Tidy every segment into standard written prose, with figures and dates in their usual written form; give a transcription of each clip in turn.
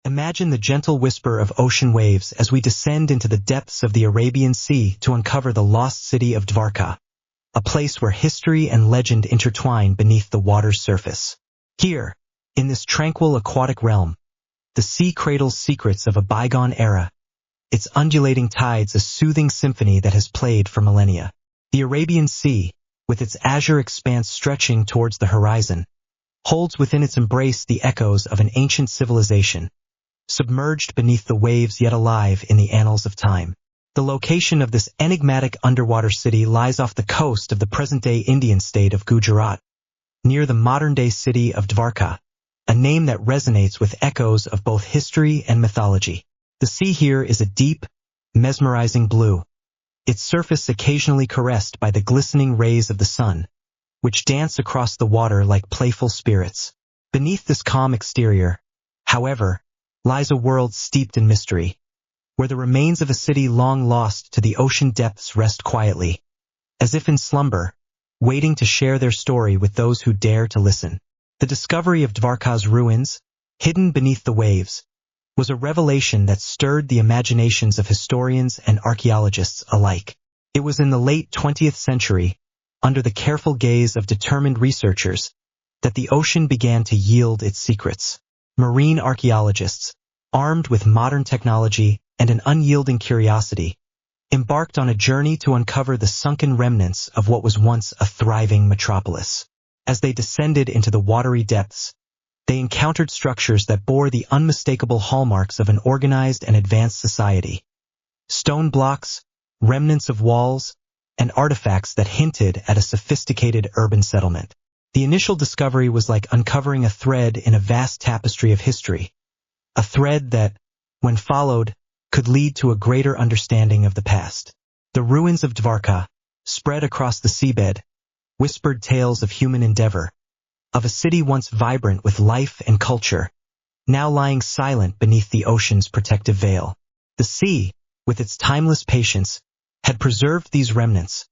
Imagine the gentle whisper of ocean waves as we descend into the depths of the Arabian Sea to uncover the lost city of Dwarka, a place where history and legend intertwine beneath the water's surface. Here, in this tranquil aquatic realm, the sea cradles secrets of a bygone era, its undulating tides a soothing symphony that has played for millennia. The Arabian Sea, with its azure expanse stretching towards the horizon, holds within its embrace the echoes of an ancient civilization, submerged beneath the waves yet alive in the annals of time. The location of this enigmatic underwater city lies off the coast of the present-day Indian state of Gujarat, near the modern-day city of Dwarka, a name that resonates with echoes of both history and mythology. The sea here is a deep, mesmerizing blue, its surface occasionally caressed by the glistening rays of the sun, which dance across the water like playful spirits. Beneath this calm exterior, however, lies a world steeped in mystery, where the remains of a city long lost to the ocean depths rest quietly, as if in slumber, waiting to share their story with those who dare to listen. The discovery of Dwarka's ruins, hidden beneath the waves, was a revelation that stirred the imaginations of historians and archaeologists alike. It was in the late 20th century, under the careful gaze of determined researchers, that the ocean began to yield its secrets. Marine archaeologists, armed with modern technology and an unyielding curiosity, embarked on a journey to uncover the sunken remnants of what was once a thriving metropolis. As they descended into the watery depths, they encountered structures that bore the unmistakable hallmarks of an organized and advanced society. Stone blocks, remnants of walls, and artifacts that hinted at a sophisticated urban settlement. The initial discovery was like uncovering a thread in a vast tapestry of history, a thread that, when followed, could lead to a greater understanding of the past. The ruins of Dwarka, spread across the seabed, whispered tales of human endeavor, of a city once vibrant with life and culture, now lying silent beneath the ocean's protective veil. The sea, with its timeless patience, had preserved these remnants,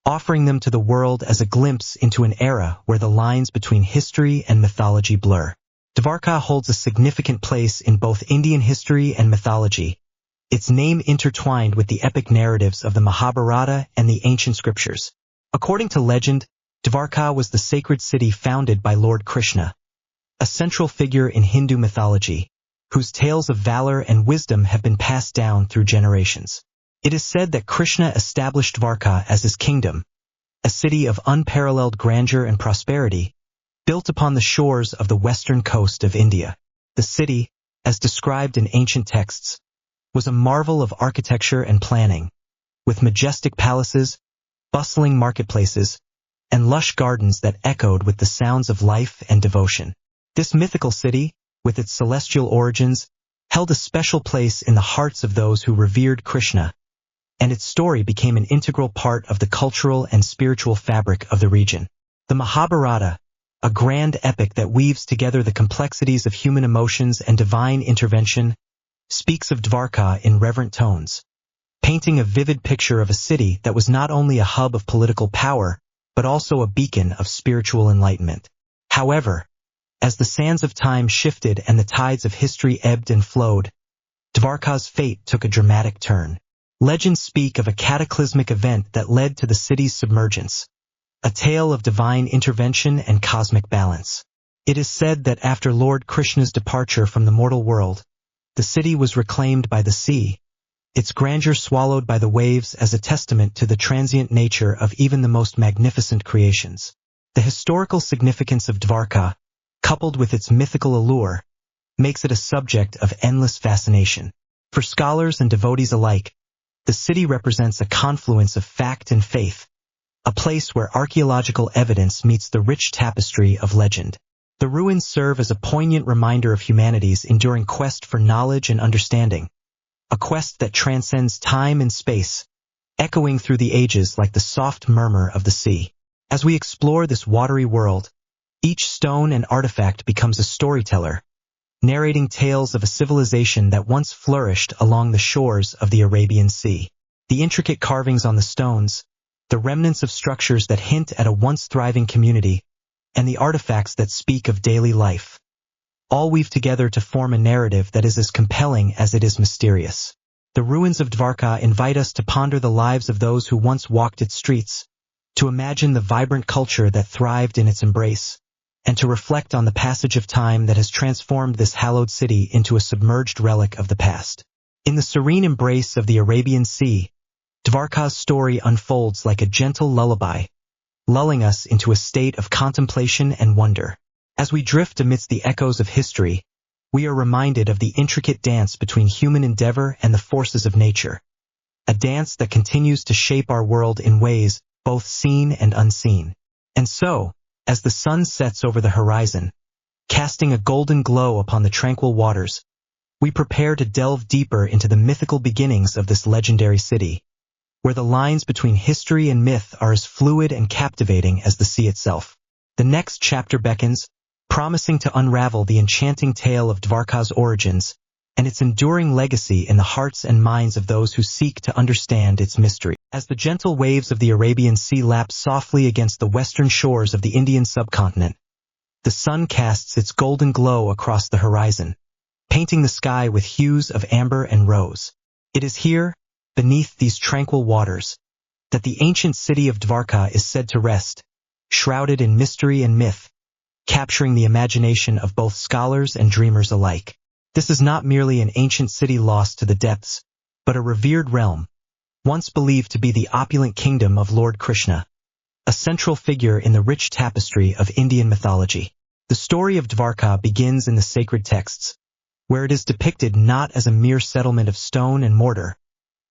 offering them to the world as a glimpse into an era where the lines between history and mythology blur. Dwarka holds a significant place in both Indian history and mythology, its name intertwined with the epic narratives of the Mahabharata and the ancient scriptures. According to legend, Dwarka was the sacred city founded by Lord Krishna, a central figure in Hindu mythology, whose tales of valor and wisdom have been passed down through generations. It is said that Krishna established Dwarka as his kingdom, a city of unparalleled grandeur and prosperity, built upon the shores of the western coast of India. The city, as described in ancient texts, was a marvel of architecture and planning, with majestic palaces, bustling marketplaces, and lush gardens that echoed with the sounds of life and devotion. This mythical city, with its celestial origins, held a special place in the hearts of those who revered Krishna, and its story became an integral part of the cultural and spiritual fabric of the region. The Mahabharata, a grand epic that weaves together the complexities of human emotions and divine intervention, speaks of Dwarka in reverent tones, painting a vivid picture of a city that was not only a hub of political power, but also a beacon of spiritual enlightenment. However, as the sands of time shifted and the tides of history ebbed and flowed, Dwarka's fate took a dramatic turn. Legends speak of a cataclysmic event that led to the city's submergence, a tale of divine intervention and cosmic balance. It is said that after Lord Krishna's departure from the mortal world, the city was reclaimed by the sea, its grandeur swallowed by the waves as a testament to the transient nature of even the most magnificent creations. The historical significance of Dwarka, coupled with its mythical allure, makes it a subject of endless fascination. For scholars and devotees alike, the city represents a confluence of fact and faith, a place where archaeological evidence meets the rich tapestry of legend. The ruins serve as a poignant reminder of humanity's enduring quest for knowledge and understanding, a quest that transcends time and space, echoing through the ages like the soft murmur of the sea. As we explore this watery world, each stone and artifact becomes a storyteller, narrating tales of a civilization that once flourished along the shores of the Arabian Sea. The intricate carvings on the stones, the remnants of structures that hint at a once thriving community, and the artifacts that speak of daily life, all weave together to form a narrative that is as compelling as it is mysterious. The ruins of Dwarka invite us to ponder the lives of those who once walked its streets, to imagine the vibrant culture that thrived in its embrace, and to reflect on the passage of time that has transformed this hallowed city into a submerged relic of the past. In the serene embrace of the Arabian Sea, Dwarka's story unfolds like a gentle lullaby, lulling us into a state of contemplation and wonder. As we drift amidst the echoes of history, we are reminded of the intricate dance between human endeavor and the forces of nature, a dance that continues to shape our world in ways both seen and unseen. And so, as the sun sets over the horizon, casting a golden glow upon the tranquil waters, we prepare to delve deeper into the mythical beginnings of this legendary city, where the lines between history and myth are as fluid and captivating as the sea itself. The next chapter beckons, promising to unravel the enchanting tale of Dwarka's origins and its enduring legacy in the hearts and minds of those who seek to understand its mystery. As the gentle waves of the Arabian Sea lap softly against the western shores of the Indian subcontinent, the sun casts its golden glow across the horizon, painting the sky with hues of amber and rose. It is here, beneath these tranquil waters, that the ancient city of Dwarka is said to rest, shrouded in mystery and myth, capturing the imagination of both scholars and dreamers alike. This is not merely an ancient city lost to the depths, but a revered realm, once believed to be the opulent kingdom of Lord Krishna, a central figure in the rich tapestry of Indian mythology. The story of Dwarka begins in the sacred texts, where it is depicted not as a mere settlement of stone and mortar,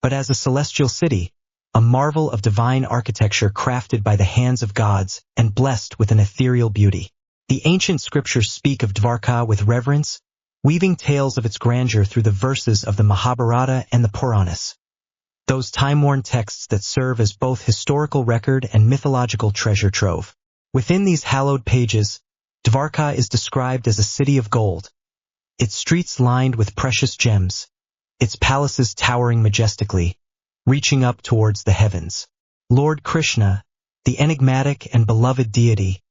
but as a celestial city, a marvel of divine architecture crafted by the hands of gods and blessed with an ethereal beauty. The ancient scriptures speak of Dwarka with reverence, weaving tales of its grandeur through the verses of the Mahabharata and the Puranas, those time-worn texts that serve as both historical record and mythological treasure trove. Within these hallowed pages, Dwarka is described as a city of gold, its streets lined with precious gems, its palaces towering majestically, reaching up towards the heavens. Lord Krishna, the enigmatic and beloved deity,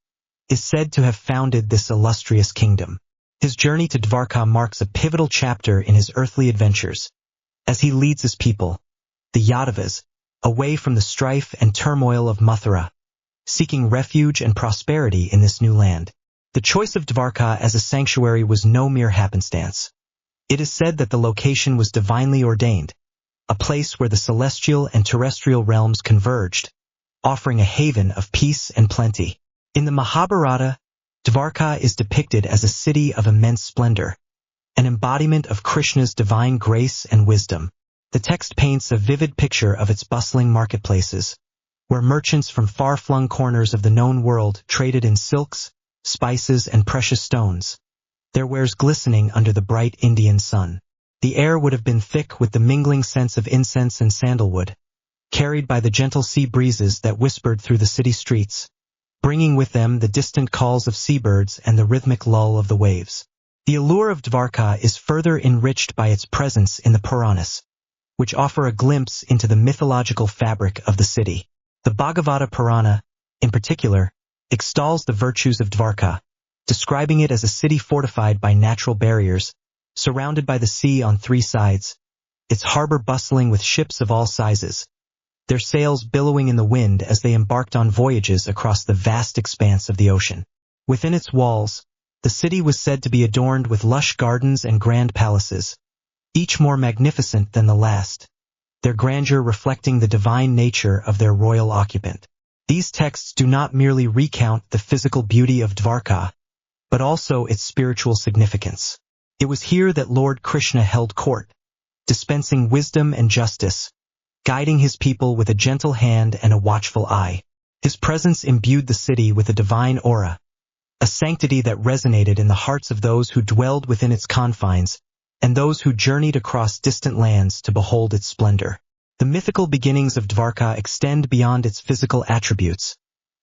is said to have founded this illustrious kingdom. His journey to Dwarka marks a pivotal chapter in his earthly adventures, as he leads his people, the Yadavas, away from the strife and turmoil of Mathura, seeking refuge and prosperity in this new land. The choice of Dwarka as a sanctuary was no mere happenstance. It is said that the location was divinely ordained, a place where the celestial and terrestrial realms converged, offering a haven of peace and plenty. In the Mahabharata, Dwarka is depicted as a city of immense splendor, an embodiment of Krishna's divine grace and wisdom. The text paints a vivid picture of its bustling marketplaces, where merchants from far-flung corners of the known world traded in silks, spices, and precious stones, their wares glistening under the bright Indian sun. The air would have been thick with the mingling scents of incense and sandalwood, carried by the gentle sea breezes that whispered through the city streets, bringing with them the distant calls of seabirds and the rhythmic lull of the waves. The allure of Dwarka is further enriched by its presence in the Puranas, which offer a glimpse into the mythological fabric of the city. The Bhagavata Purana, in particular, extols the virtues of Dwarka, describing it as a city fortified by natural barriers, surrounded by the sea on three sides, its harbor bustling with ships of all sizes, their sails billowing in the wind as they embarked on voyages across the vast expanse of the ocean. Within its walls, the city was said to be adorned with lush gardens and grand palaces, each more magnificent than the last, their grandeur reflecting the divine nature of their royal occupant. These texts do not merely recount the physical beauty of Dwarka, but also its spiritual significance. It was here that Lord Krishna held court, dispensing wisdom and justice, guiding his people with a gentle hand and a watchful eye. His presence imbued the city with a divine aura, a sanctity that resonated in the hearts of those who dwelled within its confines and those who journeyed across distant lands to behold its splendor. The mythical beginnings of Dwarka extend beyond its physical attributes,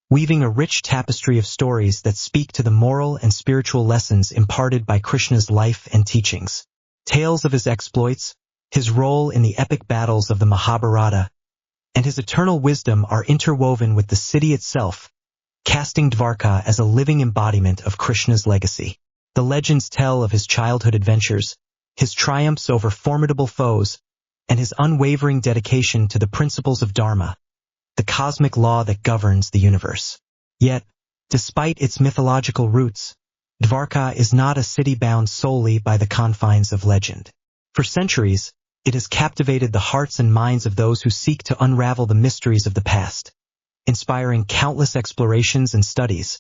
weaving a rich tapestry of stories that speak to the moral and spiritual lessons imparted by Krishna's life and teachings. Tales of his exploits, his role in the epic battles of the Mahabharata, and his eternal wisdom are interwoven with the city itself, casting Dwarka as a living embodiment of Krishna's legacy. The legends tell of his childhood adventures, his triumphs over formidable foes, and his unwavering dedication to the principles of Dharma, the cosmic law that governs the universe. Yet, despite its mythological roots, Dwarka is not a city bound solely by the confines of legend. For centuries, it has captivated the hearts and minds of those who seek to unravel the mysteries of the past, inspiring countless explorations and studies,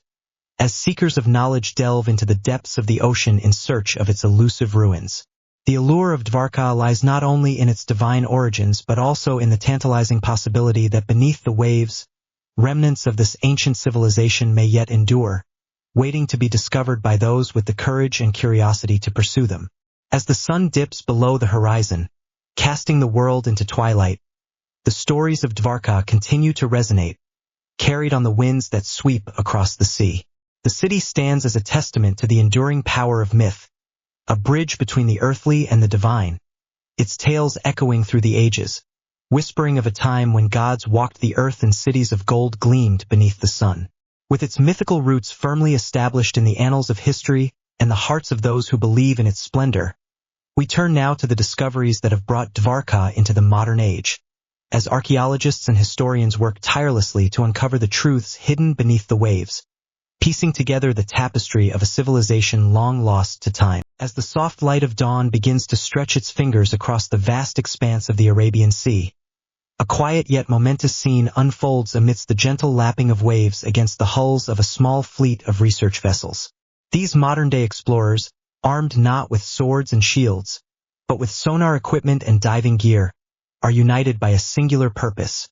as seekers of knowledge delve into the depths of the ocean in search of its elusive ruins. The allure of Dwarka lies not only in its divine origins but also in the tantalizing possibility that beneath the waves, remnants of this ancient civilization may yet endure, waiting to be discovered by those with the courage and curiosity to pursue them. As the sun dips below the horizon, casting the world into twilight, the stories of Dwarka continue to resonate, carried on the winds that sweep across the sea. The city stands as a testament to the enduring power of myth, a bridge between the earthly and the divine, its tales echoing through the ages, whispering of a time when gods walked the earth and cities of gold gleamed beneath the sun. With its mythical roots firmly established in the annals of history and the hearts of those who believe in its splendor, we turn now to the discoveries that have brought Dwarka into the modern age, as archaeologists and historians work tirelessly to uncover the truths hidden beneath the waves, piecing together the tapestry of a civilization long lost to time. As the soft light of dawn begins to stretch its fingers across the vast expanse of the Arabian Sea, a quiet yet momentous scene unfolds amidst the gentle lapping of waves against the hulls of a small fleet of research vessels. These modern-day explorers, armed not with swords and shields, but with sonar equipment and diving gear, are united by a singular purpose: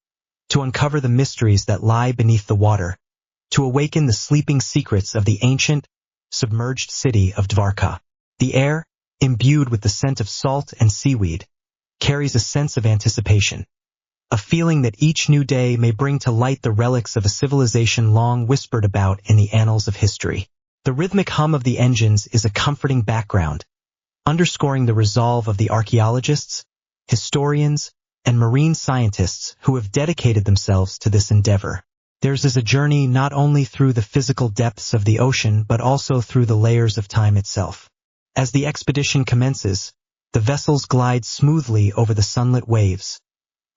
to uncover the mysteries that lie beneath the water, to awaken the sleeping secrets of the ancient, submerged city of Dwarka. The air, imbued with the scent of salt and seaweed, carries a sense of anticipation, a feeling that each new day may bring to light the relics of a civilization long whispered about in the annals of history. The rhythmic hum of the engines is a comforting background, underscoring the resolve of the archaeologists, historians, and marine scientists who have dedicated themselves to this endeavor. Theirs is a journey not only through the physical depths of the ocean but also through the layers of time itself. As the expedition commences, the vessels glide smoothly over the sunlit waves,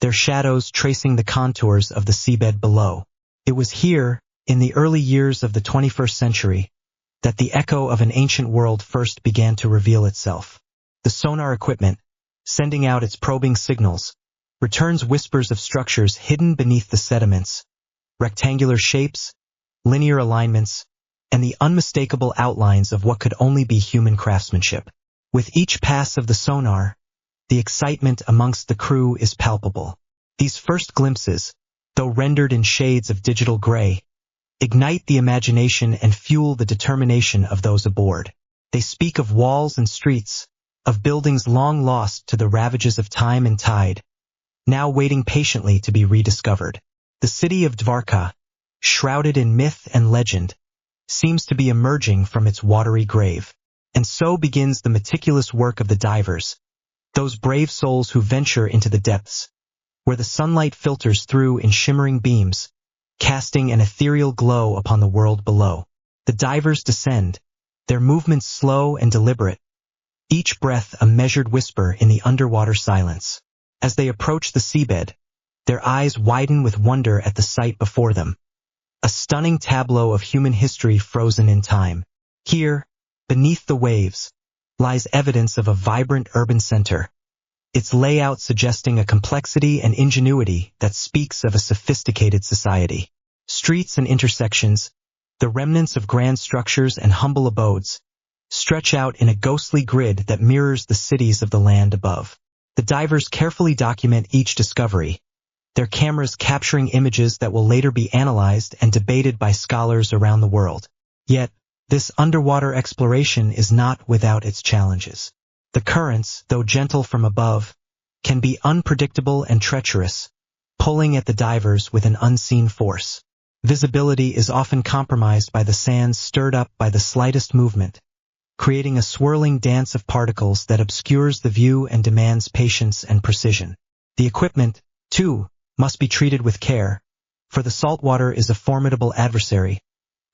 their shadows tracing the contours of the seabed below. It was here, in the early years of the 21st century, that the echo of an ancient world first began to reveal itself. The sonar equipment, sending out its probing signals, returns whispers of structures hidden beneath the sediments, rectangular shapes, linear alignments, and the unmistakable outlines of what could only be human craftsmanship. With each pass of the sonar, the excitement amongst the crew is palpable. These first glimpses, though rendered in shades of digital gray, ignite the imagination and fuel the determination of those aboard. They speak of walls and streets, of buildings long lost to the ravages of time and tide, now waiting patiently to be rediscovered. The city of Dwarka, shrouded in myth and legend, seems to be emerging from its watery grave. And so begins the meticulous work of the divers, those brave souls who venture into the depths, where the sunlight filters through in shimmering beams, casting an ethereal glow upon the world below. The divers descend, their movements slow and deliberate, each breath a measured whisper in the underwater silence. As they approach the seabed, their eyes widen with wonder at the sight before them, a stunning tableau of human history frozen in time. Here, beneath the waves, lies evidence of a vibrant urban center, its layout suggesting a complexity and ingenuity that speaks of a sophisticated society. Streets and intersections, the remnants of grand structures and humble abodes, stretch out in a ghostly grid that mirrors the cities of the land above. The divers carefully document each discovery, their cameras capturing images that will later be analyzed and debated by scholars around the world. Yet, this underwater exploration is not without its challenges. The currents, though gentle from above, can be unpredictable and treacherous, pulling at the divers with an unseen force. Visibility is often compromised by the sands stirred up by the slightest movement, creating a swirling dance of particles that obscures the view and demands patience and precision. The equipment, too, must be treated with care, for the saltwater is a formidable adversary,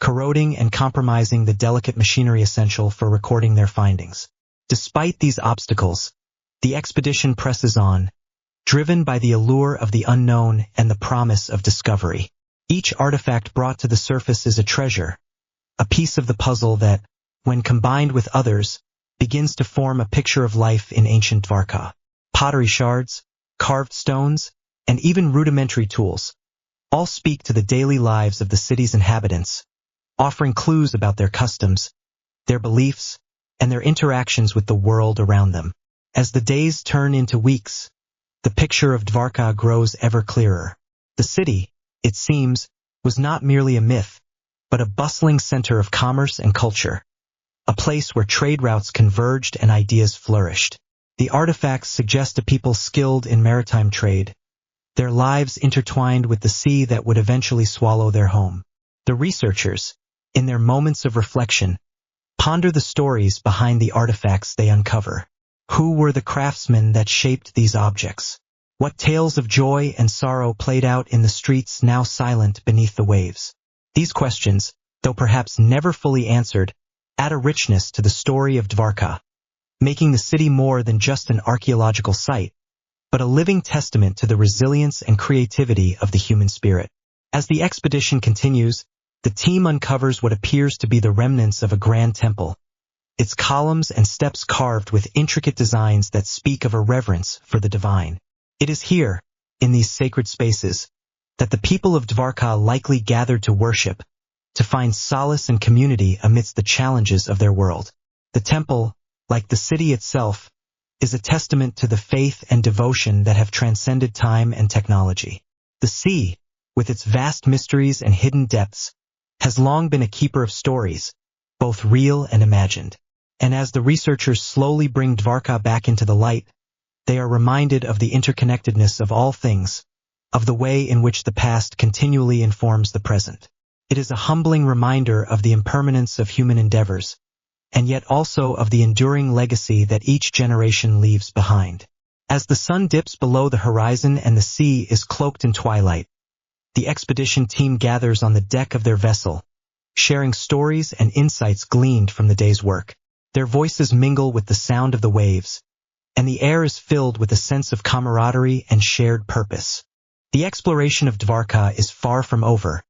corroding and compromising the delicate machinery essential for recording their findings. Despite these obstacles, the expedition presses on, driven by the allure of the unknown and the promise of discovery. Each artifact brought to the surface is a treasure, a piece of the puzzle that, when combined with others, begins to form a picture of life in ancient Dwarka. Pottery shards, carved stones, and even rudimentary tools all speak to the daily lives of the city's inhabitants, offering clues about their customs, their beliefs, and their interactions with the world around them. As the days turn into weeks, the picture of Dwarka grows ever clearer. The city, it seems, was not merely a myth, but a bustling center of commerce and culture, a place where trade routes converged and ideas flourished. The artifacts suggest a people skilled in maritime trade, their lives intertwined with the sea that would eventually swallow their home. The researchers, in their moments of reflection, ponder the stories behind the artifacts they uncover. Who were the craftsmen that shaped these objects? What tales of joy and sorrow played out in the streets now silent beneath the waves? These questions, though perhaps never fully answered, add a richness to the story of Dwarka, making the city more than just an archaeological site, but a living testament to the resilience and creativity of the human spirit. As the expedition continues, the team uncovers what appears to be the remnants of a grand temple, its columns and steps carved with intricate designs that speak of a reverence for the divine. It is here, in these sacred spaces, that the people of Dwarka likely gathered to worship, to find solace and community amidst the challenges of their world. The temple, like the city itself, is a testament to the faith and devotion that have transcended time and technology. The sea, with its vast mysteries and hidden depths, has long been a keeper of stories, both real and imagined. And as the researchers slowly bring Dwarka back into the light, they are reminded of the interconnectedness of all things, of the way in which the past continually informs the present. It is a humbling reminder of the impermanence of human endeavors, and yet also of the enduring legacy that each generation leaves behind. As the sun dips below the horizon and the sea is cloaked in twilight, the expedition team gathers on the deck of their vessel, sharing stories and insights gleaned from the day's work. Their voices mingle with the sound of the waves, and the air is filled with a sense of camaraderie and shared purpose. The exploration of Dwarka is far from over,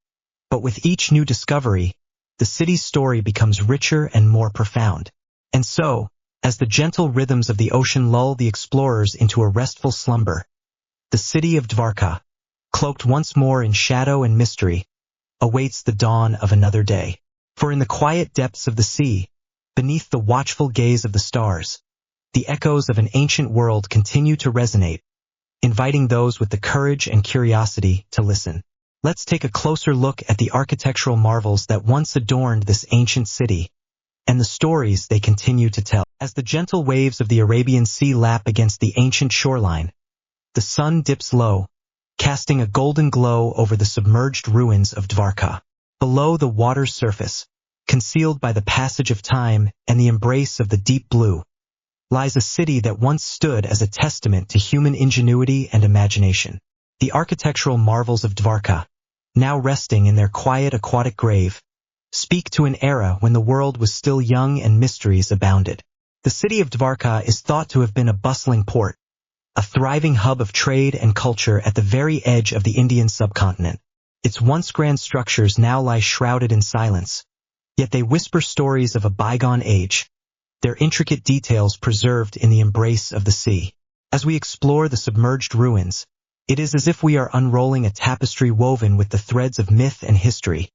but with each new discovery, the city's story becomes richer and more profound. And so, as the gentle rhythms of the ocean lull the explorers into a restful slumber, the city of Dwarka, cloaked once more in shadow and mystery, awaits the dawn of another day. For in the quiet depths of the sea, beneath the watchful gaze of the stars, the echoes of an ancient world continue to resonate, inviting those with the courage and curiosity to listen. Let's take a closer look at the architectural marvels that once adorned this ancient city, and the stories they continue to tell. As the gentle waves of the Arabian Sea lap against the ancient shoreline, the sun dips low, casting a golden glow over the submerged ruins of Dwarka. Below the water's surface, concealed by the passage of time and the embrace of the deep blue, lies a city that once stood as a testament to human ingenuity and imagination. The architectural marvels of Dwarka, now resting in their quiet aquatic grave, speak to an era when the world was still young and mysteries abounded. The city of Dwarka is thought to have been a bustling port, a thriving hub of trade and culture at the very edge of the Indian subcontinent. Its once grand structures now lie shrouded in silence, yet they whisper stories of a bygone age, their intricate details preserved in the embrace of the sea. As we explore the submerged ruins, it is as if we are unrolling a tapestry woven with the threads of myth and history,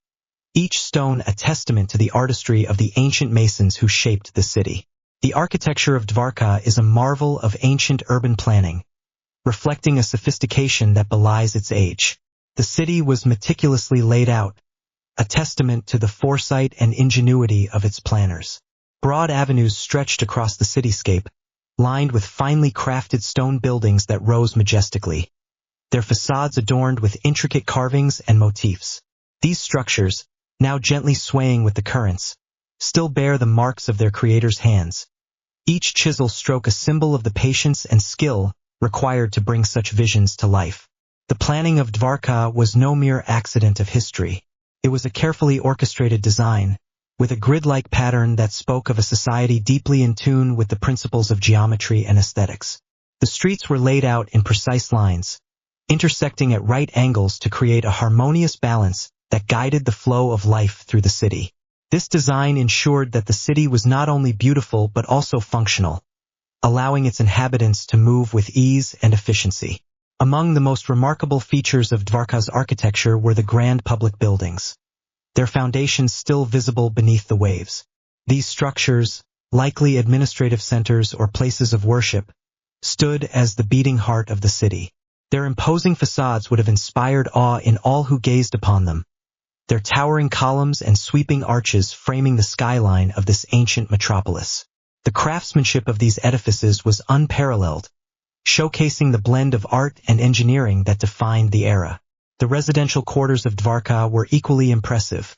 each stone a testament to the artistry of the ancient masons who shaped the city. The architecture of Dwarka is a marvel of ancient urban planning, reflecting a sophistication that belies its age. The city was meticulously laid out, a testament to the foresight and ingenuity of its planners. Broad avenues stretched across the cityscape, lined with finely crafted stone buildings that rose majestically, their facades adorned with intricate carvings and motifs. These structures, now gently swaying with the currents, still bear the marks of their creators' hands, each chisel stroke a symbol of the patience and skill required to bring such visions to life. The planning of Dwarka was no mere accident of history. It was a carefully orchestrated design, with a grid-like pattern that spoke of a society deeply in tune with the principles of geometry and aesthetics. The streets were laid out in precise lines, intersecting at right angles to create a harmonious balance that guided the flow of life through the city. This design ensured that the city was not only beautiful but also functional, allowing its inhabitants to move with ease and efficiency. Among the most remarkable features of Dwarka's architecture were the grand public buildings, their foundations still visible beneath the waves. These structures, likely administrative centers or places of worship, stood as the beating heart of the city. Their imposing facades would have inspired awe in all who gazed upon them, their towering columns and sweeping arches framing the skyline of this ancient metropolis. The craftsmanship of these edifices was unparalleled, showcasing the blend of art and engineering that defined the era. The residential quarters of Dwarka were equally impressive,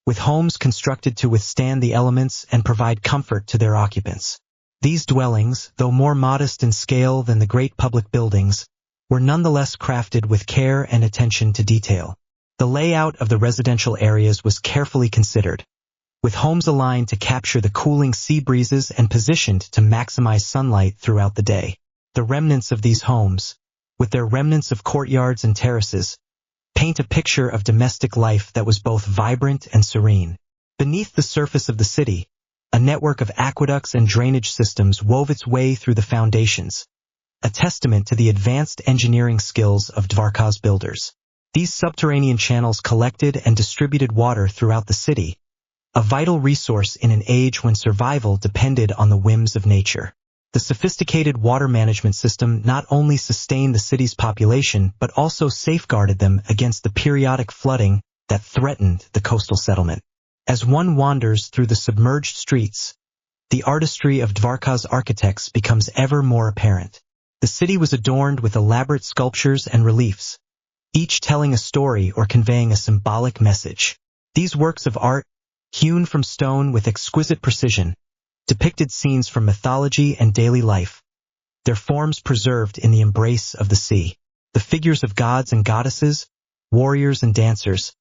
with homes constructed to withstand the elements and provide comfort to their occupants. These dwellings, though more modest in scale than the great public buildings, were nonetheless crafted with care and attention to detail. The layout of the residential areas was carefully considered, with homes aligned to capture the cooling sea breezes and positioned to maximize sunlight throughout the day. The remnants of these homes, with their remnants of courtyards and terraces, paint a picture of domestic life that was both vibrant and serene. Beneath the surface of the city, a network of aqueducts and drainage systems wove its way through the foundations, a testament to the advanced engineering skills of Dwarka's builders. These subterranean channels collected and distributed water throughout the city, a vital resource in an age when survival depended on the whims of nature. The sophisticated water management system not only sustained the city's population but also safeguarded them against the periodic flooding that threatened the coastal settlement. As one wanders through the submerged streets, the artistry of Dwarka's architects becomes ever more apparent. The city was adorned with elaborate sculptures and reliefs, each telling a story or conveying a symbolic message. These works of art, hewn from stone with exquisite precision, depicted scenes from mythology and daily life, their forms preserved in the embrace of the sea. The figures of gods and goddesses, warriors and dancers,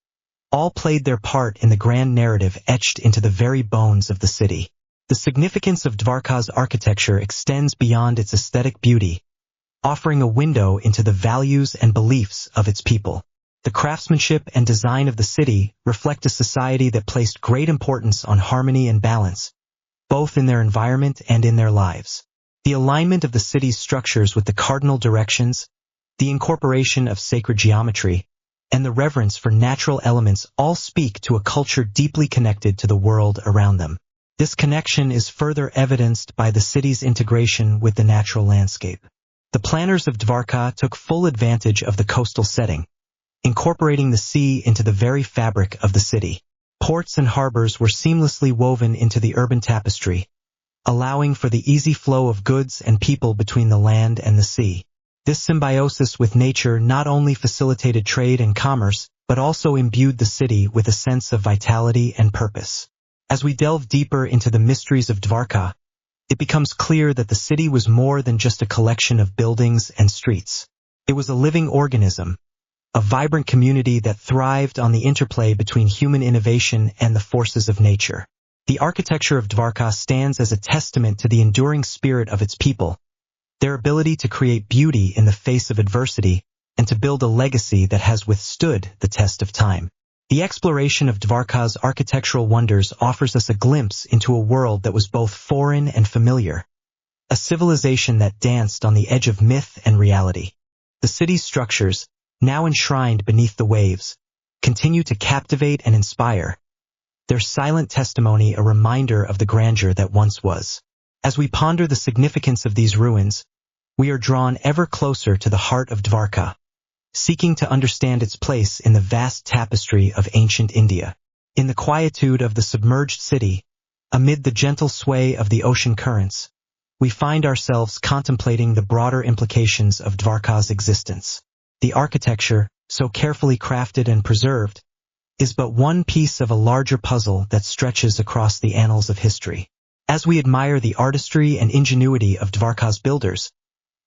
all played their part in the grand narrative etched into the very bones of the city. The significance of Dwarka's architecture extends beyond its aesthetic beauty, offering a window into the values and beliefs of its people. The craftsmanship and design of the city reflect a society that placed great importance on harmony and balance, both in their environment and in their lives. The alignment of the city's structures with the cardinal directions, the incorporation of sacred geometry, and the reverence for natural elements all speak to a culture deeply connected to the world around them. This connection is further evidenced by the city's integration with the natural landscape. The planners of Dwarka took full advantage of the coastal setting, incorporating the sea into the very fabric of the city. Ports and harbors were seamlessly woven into the urban tapestry, allowing for the easy flow of goods and people between the land and the sea. This symbiosis with nature not only facilitated trade and commerce, but also imbued the city with a sense of vitality and purpose. As we delve deeper into the mysteries of Dwarka, it becomes clear that the city was more than just a collection of buildings and streets. It was a living organism, a vibrant community that thrived on the interplay between human innovation and the forces of nature. The architecture of Dwarka stands as a testament to the enduring spirit of its people, their ability to create beauty in the face of adversity and to build a legacy that has withstood the test of time. The exploration of Dwarka's architectural wonders offers us a glimpse into a world that was both foreign and familiar, a civilization that danced on the edge of myth and reality. The city's structures, now enshrined beneath the waves, continue to captivate and inspire, their silent testimony a reminder of the grandeur that once was. As we ponder the significance of these ruins, we are drawn ever closer to the heart of Dwarka, seeking to understand its place in the vast tapestry of ancient India. In the quietude of the submerged city, amid the gentle sway of the ocean currents, we find ourselves contemplating the broader implications of Dwarka's existence. The architecture, so carefully crafted and preserved, is but one piece of a larger puzzle that stretches across the annals of history. As we admire the artistry and ingenuity of Dwarka's builders,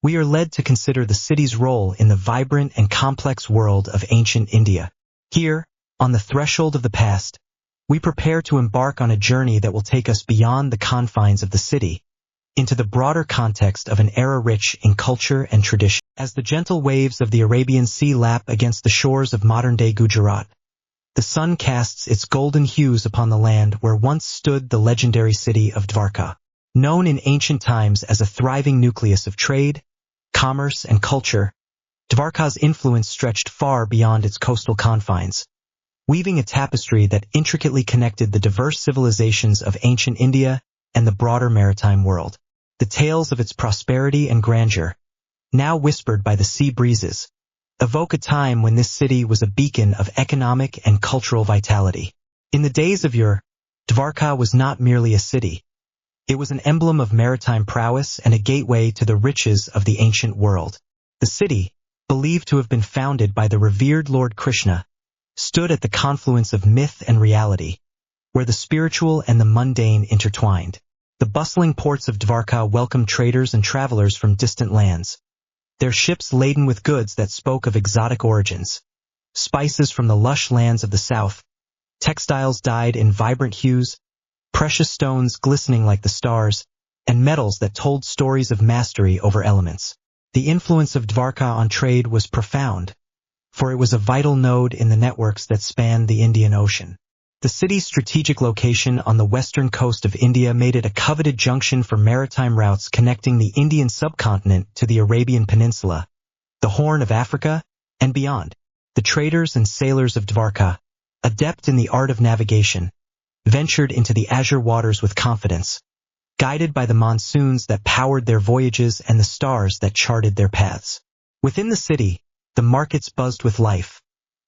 we are led to consider the city's role in the vibrant and complex world of ancient India. Here, On the threshold of the past, we prepare to embark on a journey that will take us beyond the confines of the city, into the broader context of an era rich in culture and tradition. As the gentle waves of the Arabian Sea lap against the shores of modern-day Gujarat, the sun casts its golden hues upon the land where once stood the legendary city of Dwarka. Known in ancient times as a thriving nucleus of trade, commerce, and culture, Dwarka's influence stretched far beyond its coastal confines, weaving a tapestry that intricately connected the diverse civilizations of ancient India and the broader maritime world. The tales of its prosperity and grandeur, now whispered by the sea breezes, evoke a time when this city was a beacon of economic and cultural vitality. In the days of yore, Dwarka was not merely a city. It was an emblem of maritime prowess and a gateway to the riches of the ancient world. The city, believed to have been founded by the revered Lord Krishna, stood at the confluence of myth and reality, where the spiritual and the mundane intertwined. The bustling ports of Dwarka welcomed traders and travelers from distant lands, their ships laden with goods that spoke of exotic origins, spices from the lush lands of the south, textiles dyed in vibrant hues, precious stones glistening like the stars, and metals that told stories of mastery over elements. The influence of Dwarka on trade was profound, for it was a vital node in the networks that spanned the Indian Ocean. The city's strategic location on the western coast of India made it a coveted junction for maritime routes connecting the Indian subcontinent to the Arabian Peninsula, the Horn of Africa, and beyond. The traders and sailors of Dwarka, adept in the art of navigation, ventured into the azure waters with confidence, guided by the monsoons that powered their voyages and the stars that charted their paths. Within the city, the markets buzzed with life,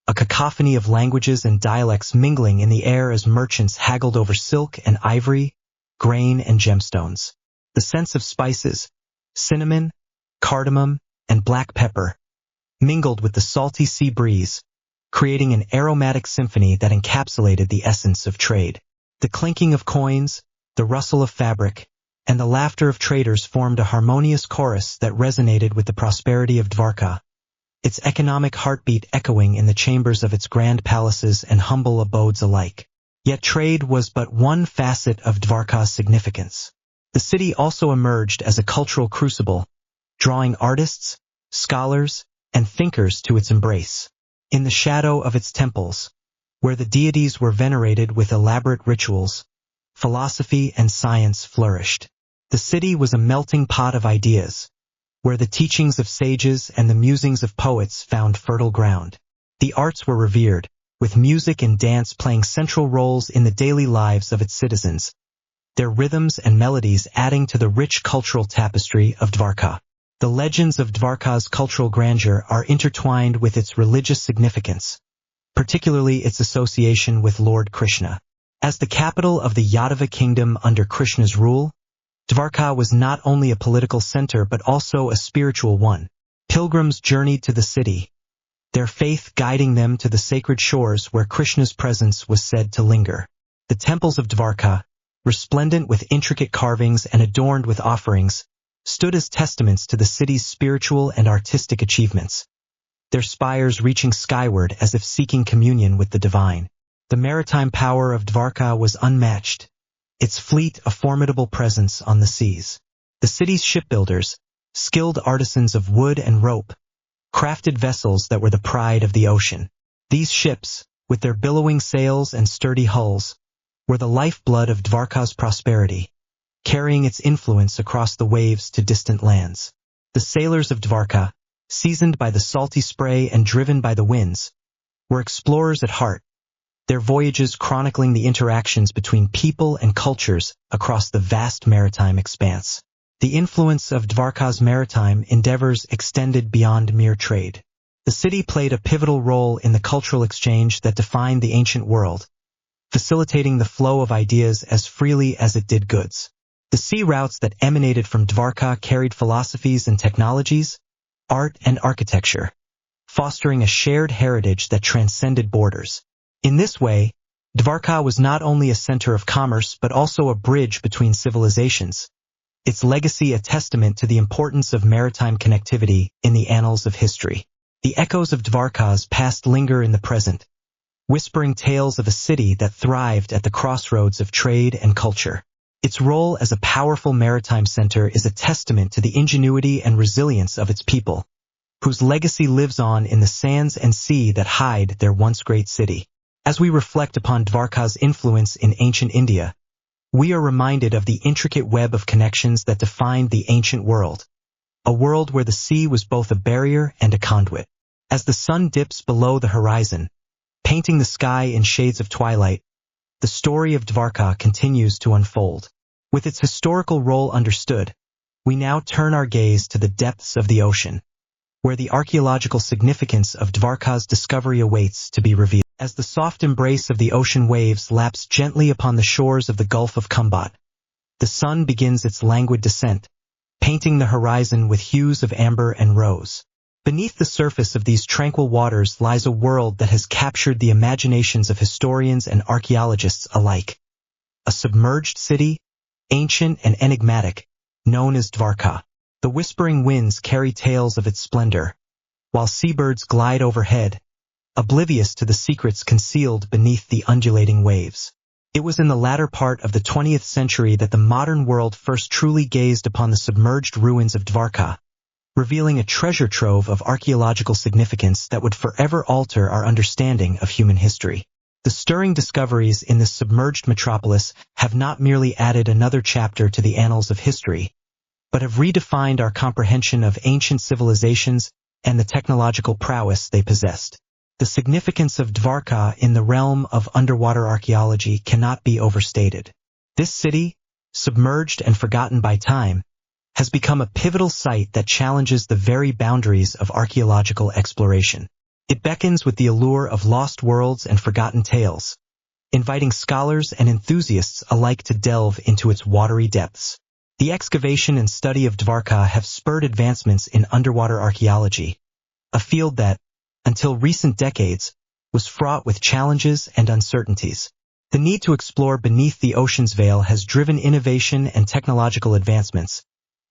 a cacophony of languages and dialects mingling in the air as merchants haggled over silk and ivory, grain and gemstones. The scents of spices, cinnamon, cardamom, and black pepper, mingled with the salty sea breeze, creating an aromatic symphony that encapsulated the essence of trade. The clinking of coins, the rustle of fabric, and the laughter of traders formed a harmonious chorus that resonated with the prosperity of Dwarka, its economic heartbeat echoing in the chambers of its grand palaces and humble abodes alike. Yet trade was but one facet of Dwarka's significance. The city also emerged as a cultural crucible, drawing artists, scholars, and thinkers to its embrace. In the shadow of its temples, where the deities were venerated with elaborate rituals, philosophy and science flourished. The city was a melting pot of ideas, where the teachings of sages and the musings of poets found fertile ground. The arts were revered, with music and dance playing central roles in the daily lives of its citizens, their rhythms and melodies adding to the rich cultural tapestry of Dwarka. The legends of Dwarka's cultural grandeur are intertwined with its religious significance, particularly its association with Lord Krishna. As the capital of the Yadava kingdom under Krishna's rule, Dwarka was not only a political center but also a spiritual one. Pilgrims journeyed to the city, their faith guiding them to the sacred shores where Krishna's presence was said to linger. The temples of Dwarka, resplendent with intricate carvings and adorned with offerings, stood as testaments to the city's spiritual and artistic achievements, their spires reaching skyward as if seeking communion with the divine. The maritime power of Dwarka was unmatched, its fleet a formidable presence on the seas. The city's shipbuilders, skilled artisans of wood and rope, crafted vessels that were the pride of the ocean. These ships, with their billowing sails and sturdy hulls, were the lifeblood of Dwarka's prosperity, carrying its influence across the waves to distant lands. The sailors of Dwarka, seasoned by the salty spray and driven by the winds, were explorers at heart, their voyages chronicling the interactions between people and cultures across the vast maritime expanse. The influence of Dwarka's maritime endeavors extended beyond mere trade. The city played a pivotal role in the cultural exchange that defined the ancient world, facilitating the flow of ideas as freely as it did goods. The sea routes that emanated from Dwarka carried philosophies and technologies, art and architecture, fostering a shared heritage that transcended borders. In this way, Dwarka was not only a center of commerce but also a bridge between civilizations, its legacy a testament to the importance of maritime connectivity in the annals of history. The echoes of Dwarka's past linger in the present, whispering tales of a city that thrived at the crossroads of trade and culture. Its role as a powerful maritime center is a testament to the ingenuity and resilience of its people, whose legacy lives on in the sands and sea that hide their once great city. As we reflect upon Dwarka's influence in ancient India, we are reminded of the intricate web of connections that defined the ancient world, a world where the sea was both a barrier and a conduit. As the sun dips below the horizon, painting the sky in shades of twilight, the story of Dwarka continues to unfold. With its historical role understood, we now turn our gaze to the depths of the ocean, where the archaeological significance of Dwarka's discovery awaits to be revealed. As the soft embrace of the ocean waves laps gently upon the shores of the Gulf of Kumbat, the sun begins its languid descent, painting the horizon with hues of amber and rose. Beneath the surface of these tranquil waters lies a world that has captured the imaginations of historians and archaeologists alike. A submerged city, ancient and enigmatic, known as Dwarka. The whispering winds carry tales of its splendor, while seabirds glide overhead, oblivious to the secrets concealed beneath the undulating waves. It was in the latter part of the 20th century that the modern world first truly gazed upon the submerged ruins of Dwarka, revealing a treasure trove of archaeological significance that would forever alter our understanding of human history. The stirring discoveries in this submerged metropolis have not merely added another chapter to the annals of history, but have redefined our comprehension of ancient civilizations and the technological prowess they possessed. The significance of Dwarka in the realm of underwater archaeology cannot be overstated. This city, submerged and forgotten by time, has become a pivotal site that challenges the very boundaries of archaeological exploration. It beckons with the allure of lost worlds and forgotten tales, inviting scholars and enthusiasts alike to delve into its watery depths. The excavation and study of Dwarka have spurred advancements in underwater archaeology, a field that, until recent decades, was fraught with challenges and uncertainties. The need to explore beneath the ocean's veil has driven innovation and technological advancements,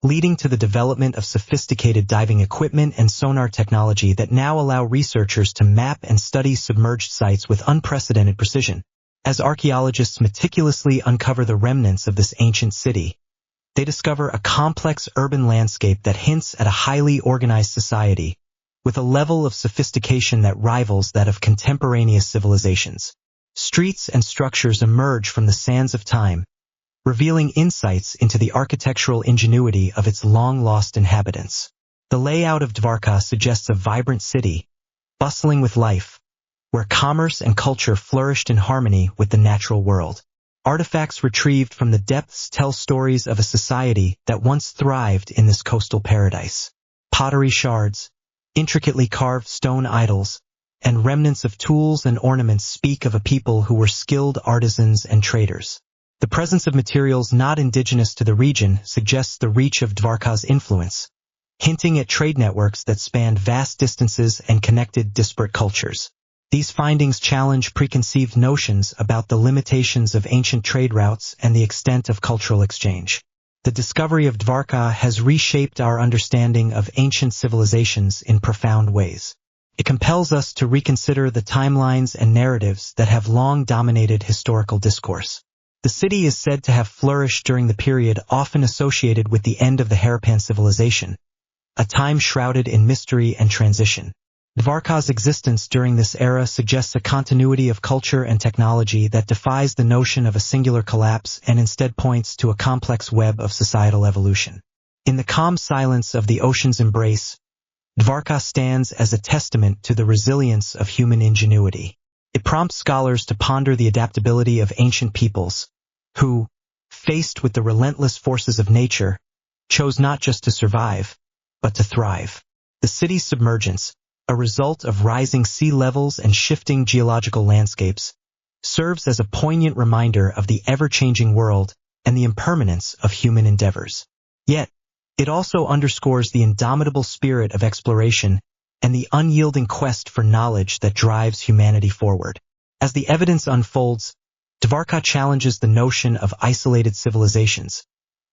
leading to the development of sophisticated diving equipment and sonar technology that now allow researchers to map and study submerged sites with unprecedented precision. As archaeologists meticulously uncover the remnants of this ancient city, they discover a complex urban landscape that hints at a highly organized society, with a level of sophistication that rivals that of contemporaneous civilizations. Streets and structures emerge from the sands of time, revealing insights into the architectural ingenuity of its long-lost inhabitants. The layout of Dwarka suggests a vibrant city, bustling with life, where commerce and culture flourished in harmony with the natural world. Artifacts retrieved from the depths tell stories of a society that once thrived in this coastal paradise. Pottery shards, intricately carved stone idols, and remnants of tools and ornaments speak of a people who were skilled artisans and traders. The presence of materials not indigenous to the region suggests the reach of Dwarka's influence, hinting at trade networks that spanned vast distances and connected disparate cultures. These findings challenge preconceived notions about the limitations of ancient trade routes and the extent of cultural exchange. The discovery of Dwarka has reshaped our understanding of ancient civilizations in profound ways. It compels us to reconsider the timelines and narratives that have long dominated historical discourse. The city is said to have flourished during the period often associated with the end of the Harappan civilization, a time shrouded in mystery and transition. Dwarka's existence during this era suggests a continuity of culture and technology that defies the notion of a singular collapse and instead points to a complex web of societal evolution. In the calm silence of the ocean's embrace, Dwarka stands as a testament to the resilience of human ingenuity. It prompts scholars to ponder the adaptability of ancient peoples, who, faced with the relentless forces of nature, chose not just to survive, but to thrive. The city's submergence, a result of rising sea levels and shifting geological landscapes, serves as a poignant reminder of the ever-changing world and the impermanence of human endeavors. Yet, it also underscores the indomitable spirit of exploration and the unyielding quest for knowledge that drives humanity forward. As the evidence unfolds, Dwarka challenges the notion of isolated civilizations,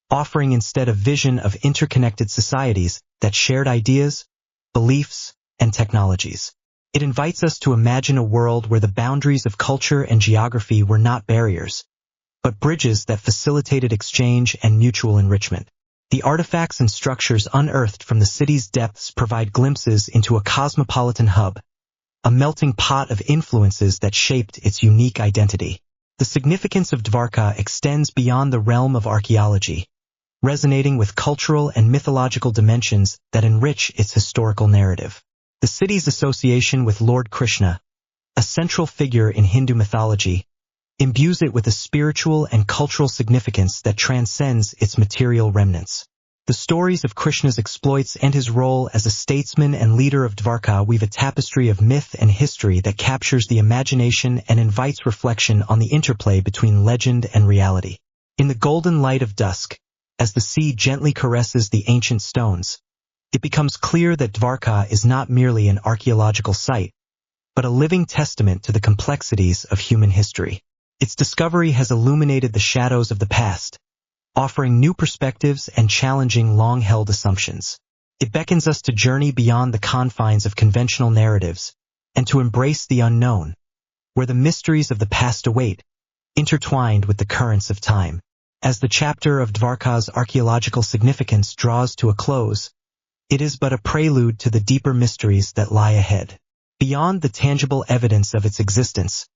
offering instead a vision of interconnected societies that shared ideas, beliefs, and technologies. It invites us to imagine a world where the boundaries of culture and geography were not barriers, but bridges that facilitated exchange and mutual enrichment. The artifacts and structures unearthed from the city's depths provide glimpses into a cosmopolitan hub, a melting pot of influences that shaped its unique identity. The significance of Dwarka extends beyond the realm of archaeology, resonating with cultural and mythological dimensions that enrich its historical narrative. The city's association with Lord Krishna, a central figure in Hindu mythology, imbues it with a spiritual and cultural significance that transcends its material remnants. The stories of Krishna's exploits and his role as a statesman and leader of Dwarka weave a tapestry of myth and history that captures the imagination and invites reflection on the interplay between legend and reality. In the golden light of dusk, as the sea gently caresses the ancient stones, it becomes clear that Dwarka is not merely an archaeological site, but a living testament to the complexities of human history. Its discovery has illuminated the shadows of the past, offering new perspectives and challenging long-held assumptions. It beckons us to journey beyond the confines of conventional narratives and to embrace the unknown, where the mysteries of the past await, intertwined with the currents of time. As the chapter of Dwarka's archaeological significance draws to a close, it is but a prelude to the deeper mysteries that lie ahead. Beyond the tangible evidence of its existence,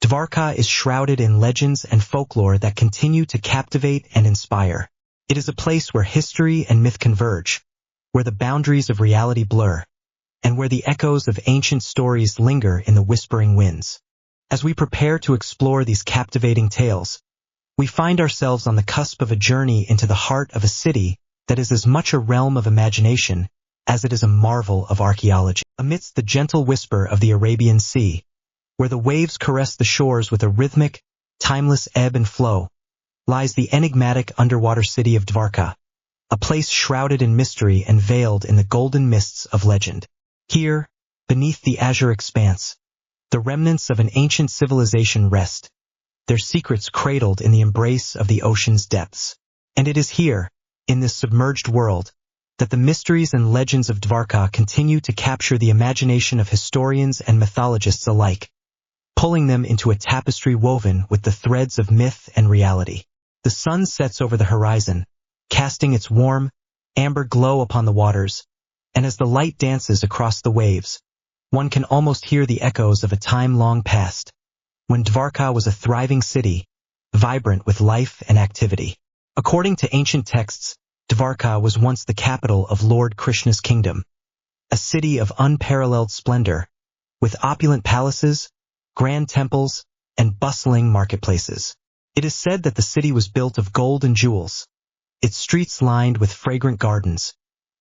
Dwarka is shrouded in legends and folklore that continue to captivate and inspire. It is a place where history and myth converge, where the boundaries of reality blur, and where the echoes of ancient stories linger in the whispering winds. As we prepare to explore these captivating tales, we find ourselves on the cusp of a journey into the heart of a city that is as much a realm of imagination as it is a marvel of archaeology. Amidst the gentle whisper of the Arabian Sea, where the waves caress the shores with a rhythmic, timeless ebb and flow, lies the enigmatic underwater city of Dwarka, a place shrouded in mystery and veiled in the golden mists of legend. Here, beneath the azure expanse, the remnants of an ancient civilization rest, their secrets cradled in the embrace of the ocean's depths. And it is here, in this submerged world, that the mysteries and legends of Dwarka continue to capture the imagination of historians and mythologists alike, pulling them into a tapestry woven with the threads of myth and reality. The sun sets over the horizon, casting its warm, amber glow upon the waters, and as the light dances across the waves, one can almost hear the echoes of a time long past, when Dwarka was a thriving city, vibrant with life and activity. According to ancient texts, Dwarka was once the capital of Lord Krishna's kingdom, a city of unparalleled splendor, with opulent palaces, grand temples, and bustling marketplaces. It is said that the city was built of gold and jewels, its streets lined with fragrant gardens,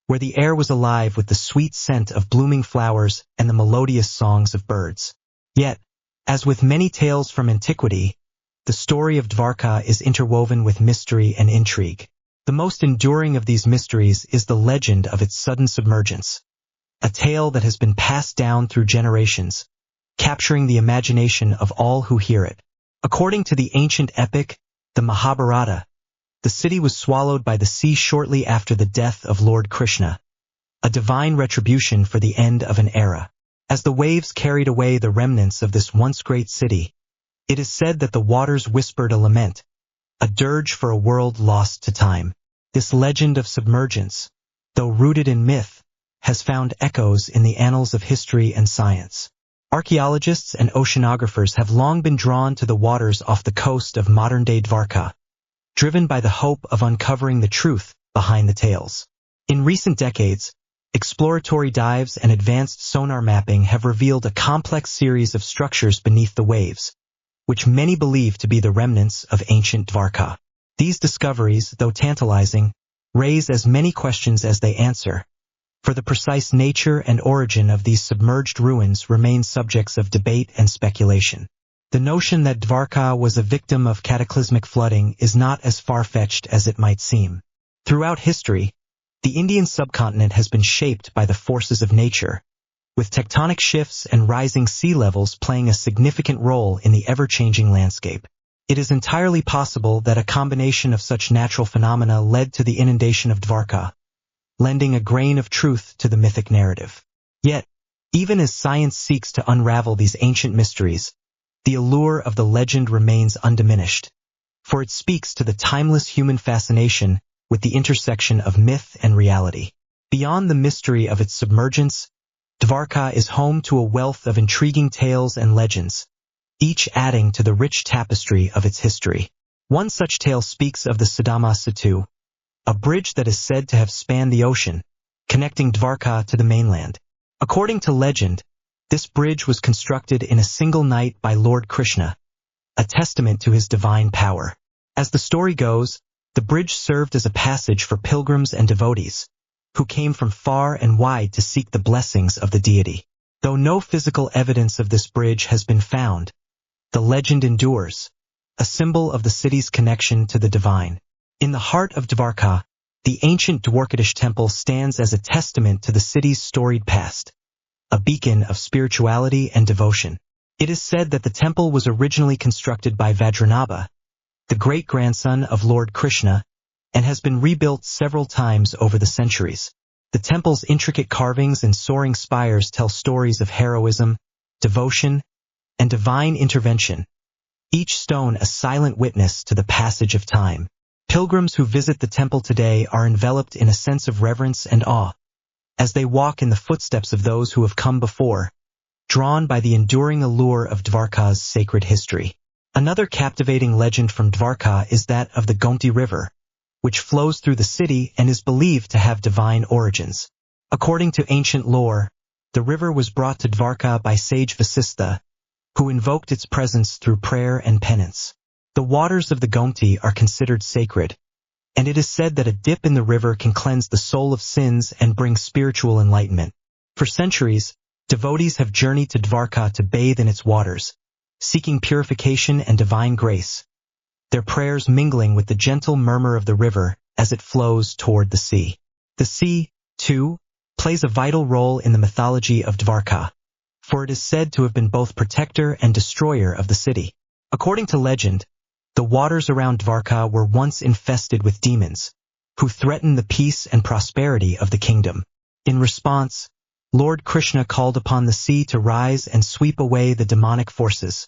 where the air was alive with the sweet scent of blooming flowers and the melodious songs of birds. Yet, as with many tales from antiquity, the story of Dwarka is interwoven with mystery and intrigue. The most enduring of these mysteries is the legend of its sudden submergence, a tale that has been passed down through generations, capturing the imagination of all who hear it. According to the ancient epic, the Mahabharata, the city was swallowed by the sea shortly after the death of Lord Krishna, a divine retribution for the end of an era. As the waves carried away the remnants of this once great city, it is said that the waters whispered a lament, a dirge for a world lost to time. This legend of submergence, though rooted in myth, has found echoes in the annals of history and science. Archaeologists and oceanographers have long been drawn to the waters off the coast of modern-day Dwarka, driven by the hope of uncovering the truth behind the tales. In recent decades, exploratory dives and advanced sonar mapping have revealed a complex series of structures beneath the waves, which many believe to be the remnants of ancient Dwarka. These discoveries, though tantalizing, raise as many questions as they answer, for the precise nature and origin of these submerged ruins remain subjects of debate and speculation. The notion that Dwarka was a victim of cataclysmic flooding is not as far-fetched as it might seem. Throughout history, the Indian subcontinent has been shaped by the forces of nature, with tectonic shifts and rising sea levels playing a significant role in the ever-changing landscape. It is entirely possible that a combination of such natural phenomena led to the inundation of Dwarka, lending a grain of truth to the mythic narrative. Yet, Even as science seeks to unravel these ancient mysteries, the allure of the legend remains undiminished, for it speaks to the timeless human fascination with the intersection of myth and reality. Beyond the mystery of its submergence, Dwarka is home to a wealth of intriguing tales and legends, each adding to the rich tapestry of its history. One such tale speaks of the Sadama Setu, a bridge that is said to have spanned the ocean, connecting Dwarka to the mainland. According to legend, this bridge was constructed in a single night by Lord Krishna, a testament to his divine power. As the story goes, the bridge served as a passage for pilgrims and devotees, who came from far and wide to seek the blessings of the deity. Though no physical evidence of this bridge has been found, the legend endures, a symbol of the city's connection to the divine. In the heart of Dwarka, the ancient Dwarkadish temple stands as a testament to the city's storied past, a beacon of spirituality and devotion. It is said that the temple was originally constructed by Vajranabha, the great-grandson of Lord Krishna, and has been rebuilt several times over the centuries. The temple's intricate carvings and soaring spires tell stories of heroism, devotion, and divine intervention, each stone a silent witness to the passage of time. Pilgrims who visit the temple today are enveloped in a sense of reverence and awe, as they walk in the footsteps of those who have come before, drawn by the enduring allure of Dwarka's sacred history. Another captivating legend from Dwarka is that of the Gomti River, which flows through the city and is believed to have divine origins. According to ancient lore, the river was brought to Dwarka by sage Vasistha, who invoked its presence through prayer and penance. The waters of the Gomti are considered sacred, and it is said that a dip in the river can cleanse the soul of sins and bring spiritual enlightenment. For centuries, devotees have journeyed to Dwarka to bathe in its waters, seeking purification and divine grace, their prayers mingling with the gentle murmur of the river as it flows toward the sea. The sea, too, plays a vital role in the mythology of Dwarka, for it is said to have been both protector and destroyer of the city. According to legend, the waters around Dwarka were once infested with demons, who threatened the peace and prosperity of the kingdom. In response, Lord Krishna called upon the sea to rise and sweep away the demonic forces,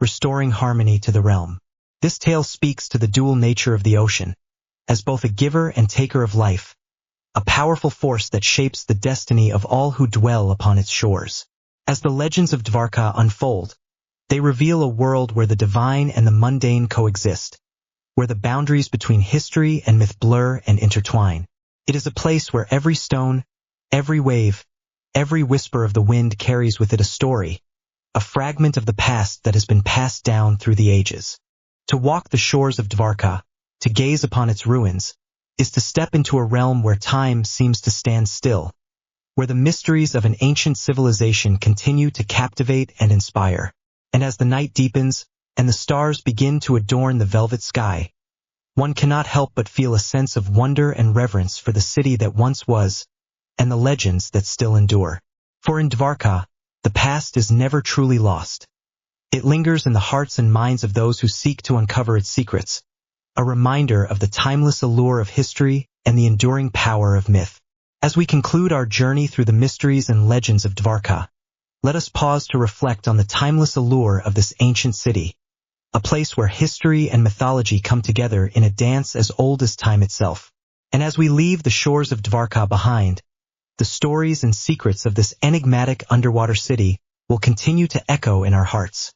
restoring harmony to the realm. This tale speaks to the dual nature of the ocean, as both a giver and taker of life, a powerful force that shapes the destiny of all who dwell upon its shores. As the legends of Dwarka unfold, they reveal a world where the divine and the mundane coexist, where the boundaries between history and myth blur and intertwine. It is a place where every stone, every wave, every whisper of the wind carries with it a story, a fragment of the past that has been passed down through the ages. To walk the shores of Dwarka, to gaze upon its ruins, is to step into a realm where time seems to stand still, where the mysteries of an ancient civilization continue to captivate and inspire. And as the night deepens, and the stars begin to adorn the velvet sky, one cannot help but feel a sense of wonder and reverence for the city that once was, and the legends that still endure. For in Dwarka, the past is never truly lost. It lingers in the hearts and minds of those who seek to uncover its secrets, a reminder of the timeless allure of history and the enduring power of myth. As we conclude our journey through the mysteries and legends of Dwarka, let us pause to reflect on the timeless allure of this ancient city, a place where history and mythology come together in a dance as old as time itself. And as we leave the shores of Dwarka behind, the stories and secrets of this enigmatic underwater city will continue to echo in our hearts,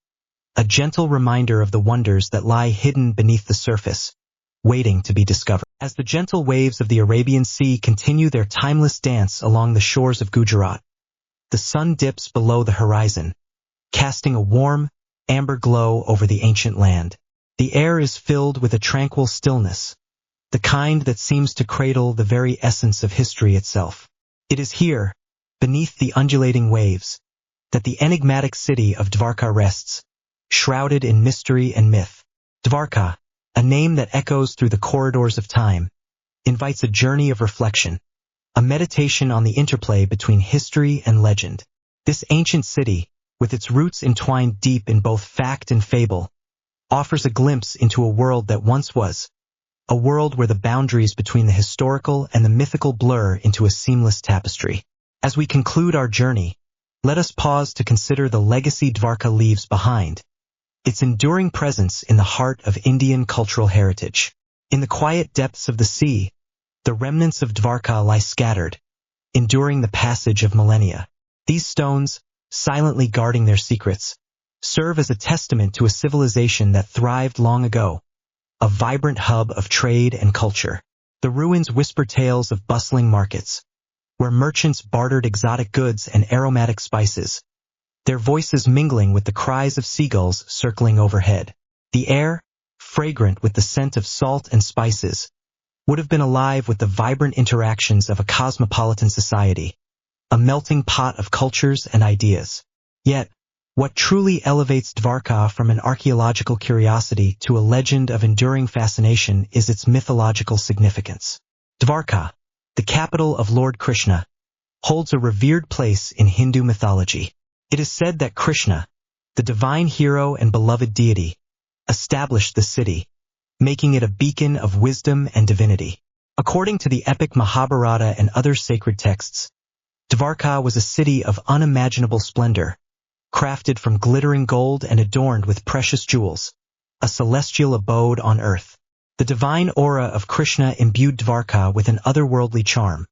a gentle reminder of the wonders that lie hidden beneath the surface, waiting to be discovered. As the gentle waves of the Arabian Sea continue their timeless dance along the shores of Gujarat, the sun dips below the horizon, casting a warm, amber glow over the ancient land. The air is filled with a tranquil stillness, the kind that seems to cradle the very essence of history itself. It is here, beneath the undulating waves, that the enigmatic city of Dwarka rests, shrouded in mystery and myth. Dwarka, a name that echoes through the corridors of time, invites a journey of reflection, a meditation on the interplay between history and legend. This ancient city, with its roots entwined deep in both fact and fable, offers a glimpse into a world that once was, a world where the boundaries between the historical and the mythical blur into a seamless tapestry. As we conclude our journey, let us pause to consider the legacy Dwarka leaves behind, its enduring presence in the heart of Indian cultural heritage. In the quiet depths of the sea, the remnants of Dwarka lie scattered, enduring the passage of millennia. These stones, silently guarding their secrets, serve as a testament to a civilization that thrived long ago, a vibrant hub of trade and culture. The ruins whisper tales of bustling markets, where merchants bartered exotic goods and aromatic spices, their voices mingling with the cries of seagulls circling overhead. The air, fragrant with the scent of salt and spices, would have been alive with the vibrant interactions of a cosmopolitan society, a melting pot of cultures and ideas. Yet, what truly elevates Dwarka from an archaeological curiosity to a legend of enduring fascination is its mythological significance. Dwarka, the capital of Lord Krishna, holds a revered place in Hindu mythology. It is said that Krishna, the divine hero and beloved deity, established the city, making it a beacon of wisdom and divinity. According to the epic Mahabharata and other sacred texts, Dwarka was a city of unimaginable splendor, crafted from glittering gold and adorned with precious jewels, a celestial abode on earth. The divine aura of Krishna imbued Dwarka with an otherworldly charm,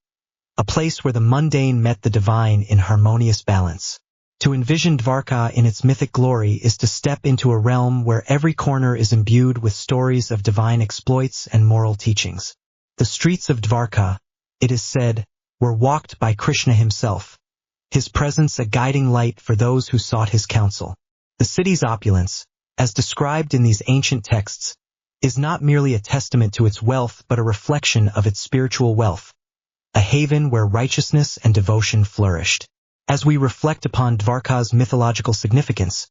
a place where the mundane met the divine in harmonious balance. To envision Dwarka in its mythic glory is to step into a realm where every corner is imbued with stories of divine exploits and moral teachings. The streets of Dwarka, it is said, were walked by Krishna himself, his presence a guiding light for those who sought his counsel. The city's opulence, as described in these ancient texts, is not merely a testament to its wealth but a reflection of its spiritual wealth, a haven where righteousness and devotion flourished. As we reflect upon Dwarka's mythological significance,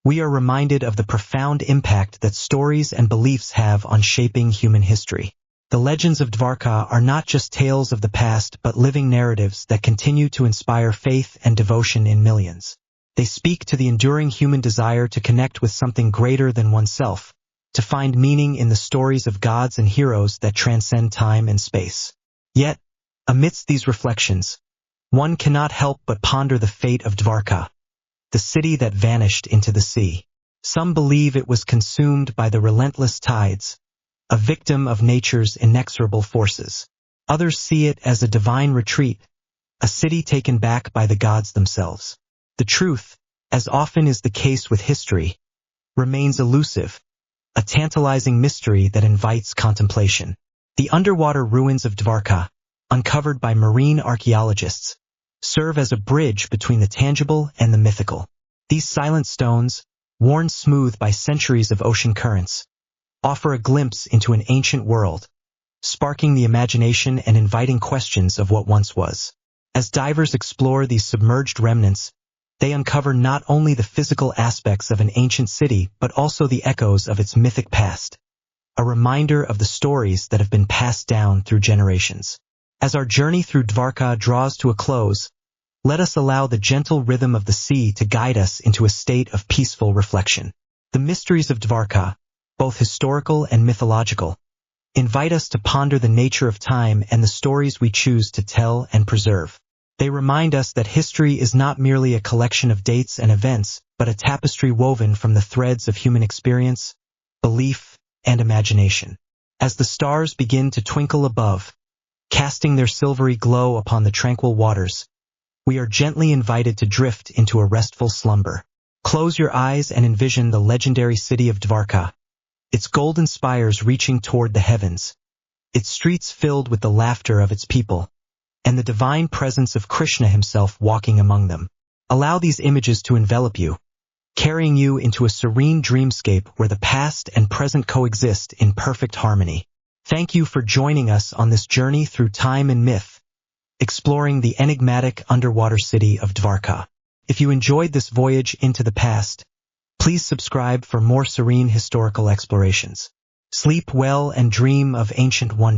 we are reminded of the profound impact that stories and beliefs have on shaping human history. The legends of Dwarka are not just tales of the past but living narratives that continue to inspire faith and devotion in millions. They speak to the enduring human desire to connect with something greater than oneself, to find meaning in the stories of gods and heroes that transcend time and space. Yet, amidst these reflections, one cannot help but ponder the fate of Dwarka, the city that vanished into the sea. Some believe it was consumed by the relentless tides, a victim of nature's inexorable forces. Others see it as a divine retreat, a city taken back by the gods themselves. The truth, as often is the case with history, remains elusive, a tantalizing mystery that invites contemplation. The underwater ruins of Dwarka, uncovered by marine archaeologists, serve as a bridge between the tangible and the mythical. These silent stones, worn smooth by centuries of ocean currents, offer a glimpse into an ancient world, sparking the imagination and inviting questions of what once was. As divers explore these submerged remnants, they uncover not only the physical aspects of an ancient city but also the echoes of its mythic past, a reminder of the stories that have been passed down through generations. As our journey through Dwarka draws to a close, let us allow the gentle rhythm of the sea to guide us into a state of peaceful reflection. The mysteries of Dwarka, both historical and mythological, invite us to ponder the nature of time and the stories we choose to tell and preserve. They remind us that history is not merely a collection of dates and events, but a tapestry woven from the threads of human experience, belief, and imagination. As the stars begin to twinkle above, casting their silvery glow upon the tranquil waters, we are gently invited to drift into a restful slumber. Close your eyes and envision the legendary city of Dwarka, its golden spires reaching toward the heavens, its streets filled with the laughter of its people, and the divine presence of Krishna himself walking among them. Allow these images to envelop you, carrying you into a serene dreamscape where the past and present coexist in perfect harmony. Thank you for joining us on this journey through time and myth, exploring the enigmatic underwater city of Dwarka. If you enjoyed this voyage into the past, please subscribe for more serene historical explorations. Sleep well and dream of ancient wonders.